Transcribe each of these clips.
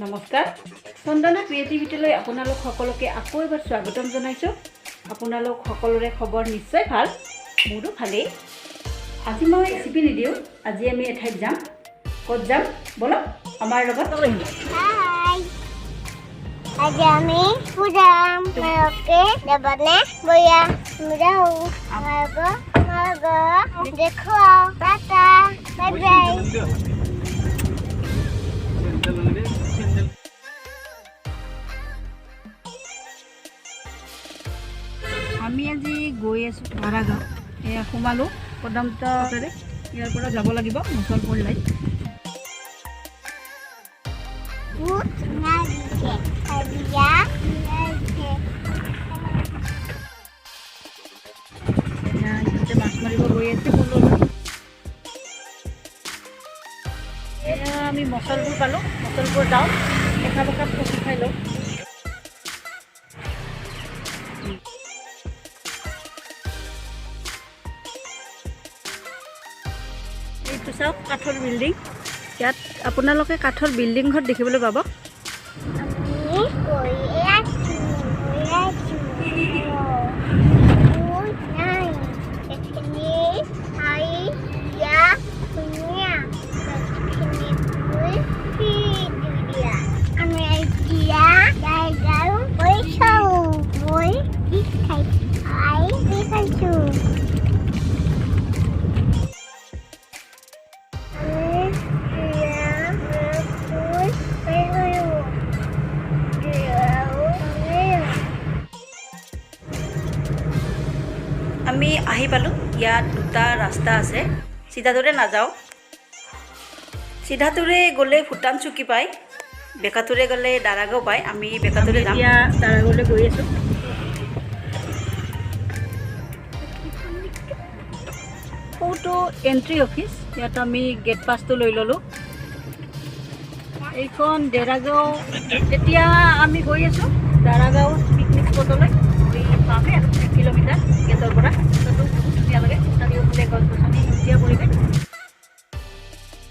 নমস্কাৰ চন্দনা ক্ৰিয়েটিভিটিলৈ আপোনালোক সকলোকে আকৌ এবাৰ স্বাগতম জনাইছোঁ। আপোনালোক সকলোৰে খবৰ নিশ্চয় ভাল, মোৰো ভালেই। আজি মই ৰেচিপি নিদিওঁ, আজি আমি এঠাইত যাম। ক'ত যাম বলক আমাৰ লগত। হাই আজি আমি পূজাম মাকে দেবনে বয়া মুরাও মাগো দেখো টাটা বাই বাই। আমি আজি গৈ আছোঁ ভাড়াগাঁও। এয়া সোমালোঁ পদমতাৰে, ইয়াৰ পৰা যাব লাগিব মুছলপুৰ লাইন। ইহঁতে মাছ মাৰিব গৈ আছে পুললৈ। এয়া আমি মুছলপুৰ পালোঁ, মুছলপুৰ যাওঁ, একাপ একাপ কচু খাই লওঁ। এইটো চাওক কাঠৰ বিল্ডিং, ইয়াত আপোনালোকে কাঠৰ বিল্ডিং ঘৰ দেখিবলৈ পাব। আমি আহি পালোঁ। ইয়াত দুটা ৰাস্তা আছে, চিধাটোৰে নাযাওঁ। চিধাটোৰে গ'লে ভূটান চুকী পায়, বেকাটোৰে গ'লে দাৰাগাঁও পায়। আমি বেকাটোৰে যাম। এতিয়া দাৰাগাঁৱলৈ গৈ আছোঁ। সৌটো এণ্ট্ৰি অফিচ, ইয়াত আমি গেট পাছটো লৈ ল'লোঁ। এইখন দেৰাগাঁও। এতিয়া আমি গৈ আছোঁ দাৰাগাঁও পিকনিক স্পটলৈ। পামেই আৰু 1 কিলোমিটাৰ গেটৰ পৰা। তাতো বহুত ধুনীয়া লাগে, চাৰিওফালে গছ গছনি, সেউজীয়া পৰিৱেশ।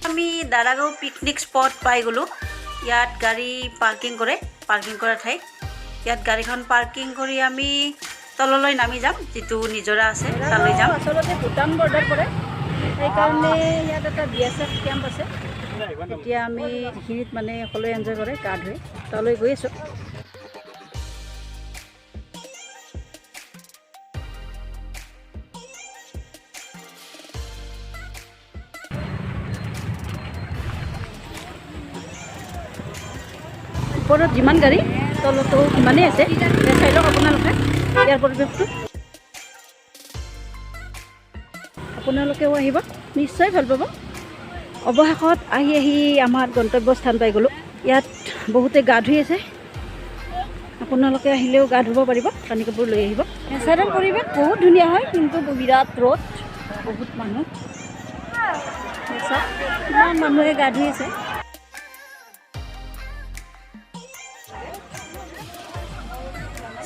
আমি দাৰাগাঁও পিকনিক স্পট পাই গ'লোঁ। ইয়াত গাড়ী পাৰ্কিং কৰে, পাৰ্কিং কৰা ঠাই। ইয়াত গাড়ীখন পাৰ্কিং কৰি আমি তললৈ নামি যাম, যিটো নিজৰা আছে তালৈ যাম। আচলতে ভূটান বৰ্ডাৰ পৰে, সেইকাৰণে ইয়াত এটা BSF কেম্প আছে। এতিয়া আমি সেইখিনিত মানে সকলোৱে এনজয় কৰে গা ধুই। তালৈ গৈ আছোঁ। ওপৰত যিমান গাড়ী, তলতো সিমানেই আছে। চাই লওক আপোনালোকে ইয়াৰ পৰিৱেশটো। আপোনালোকেও আহিব, নিশ্চয় ভাল পাব। অৱশেষত আহি আমাৰ গন্তব্যস্থান পাই গ'লোঁ। ইয়াত বহুতে গা ধুই আছে, আপোনালোকে আহিলেও গা ধুব পাৰিব, পানী কাপোৰ লৈ আহিব। নেচাৰেল পৰিৱেশ বহুত ধুনীয়া হয়, কিন্তু বিৰাট ৰ'দ, বহুত মানুহ। ইমান মানুহে গা ধুই আছে।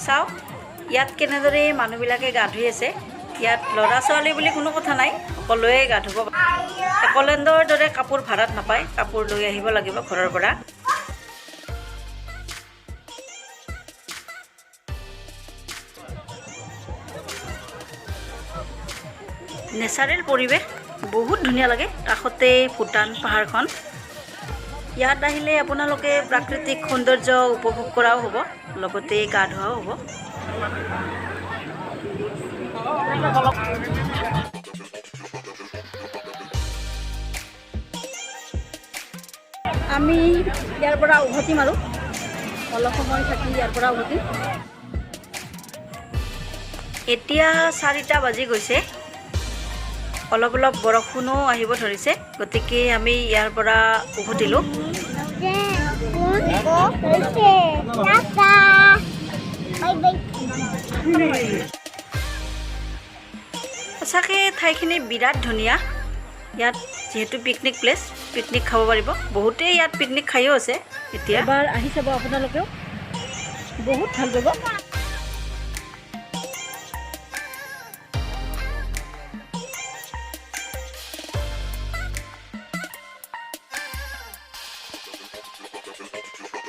চাওক ইয়াত কেনেদৰে মানুহবিলাকে গা ধুই আছে। ইয়াত ল'ৰা ছোৱালী বুলি কোনো কথা নাই, সকলোৱে গা ধুব। একলেণ্ডৰ দৰে কাপোৰ ভাড়াত নাপায়, কাপোৰ লৈ আহিব লাগিব ঘৰৰ পৰা। নেচাৰেল পৰিৱেশ বহুত ধুনীয়া লাগে, কাষতে ভূটান পাহাৰখন। ইয়াত আহিলে আপোনালোকে প্ৰাকৃতিক সৌন্দৰ্য উপভোগ কৰাও হ'ব, লগতে গা ধোৱাও হ'ব। আমি ইয়াৰ পৰা উভতিম আৰু অলপ সময় থাকি ইয়াৰ পৰা উভতিম। এতিয়া 4টা বাজি গৈছে, অলপ অলপ বৰষুণো আহিব ধৰিছে, গতিকে আমি ইয়াৰ পৰা উভতিলোঁ। সঁচাকৈ ঠাইখিনি বিৰাট ধুনীয়া। ইয়াত যিহেতু পিকনিক প্লেচ, পিকনিক খাব পাৰিব। বহুতেই ইয়াত পিকনিক খায়ো আছে। এতিয়া এবাৰ আহি চাব আপোনালোকেও, বহুত ভাল পাব। Thank you.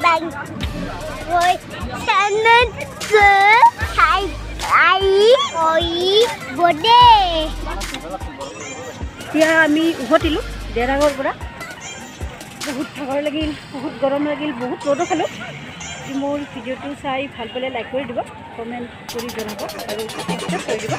bang. Rồi cho nên thầy বডে এতিয়া আমি উভতিলোঁ ডেৰাগড়ৰ পৰা বহুত ভাগৰ লাগিল বহুত গৰম লাগিল বহুত ৰ'দো খালোঁ মোৰ ভিডিঅ'টো চাই ভাল পালে লাইক কৰি দিব কমেণ্ট কৰি জনাব আৰু ছাবস্ক্ৰাইব কৰি দিব